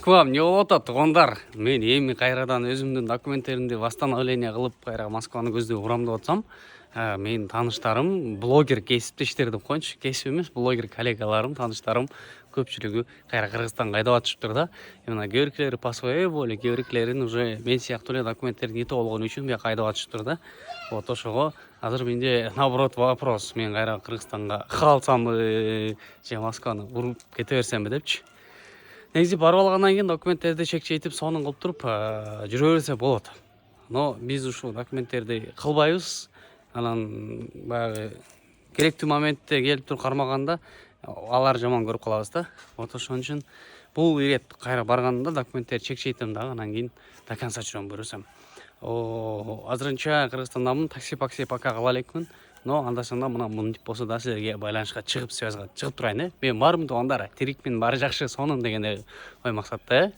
Кылам, не болуп атат туугандар? Мен эми кайрадан өзүмдүн документтеримди восстановление кылып, кайра Москваны көздөй урамдап атсам, менин тааныштарым, блогер кесиптештерим деп коеюнчу, кесип эмес, блогер коллегаларым, тааныштарым көпчүлүгү кайра Кыргызстанга айдап атышыптыр да. Мына кээ биркилери по своей воле, кээ биркилерин уже мен сыяктуу эле документтерин нетип болгону үчүн бияка айдап атышыптыр да. Вот ошого азыр менде наоборот вопрос, мен кайра Кыргызстанга калсамбы же Москваны уруп кете берсемби депчи. Негизи барып алгандан кийин документтерди чек-чейтип сонун кылып туруп жүрө берсе болот. Но биз ушул документтерди кылбайбыз. Анан баягы керектүү моментте келип туруп кармаганда алар жаман көрүп калабыз да. Вот ошон үчүн бул ирет кайра барганда документтерди чек-чейтем дагы, анан кийин до конца жүрөм көрөсөм. Азырынча Кыргызстандамын, такси пока кыла элекмин. Но анда санда мына мынтип болсо да силерге байланышка чыгып, связга чыгып турайын. Мен бармын туугандар, тирикмин, баары жакшы, сонун дегенде ой максатта.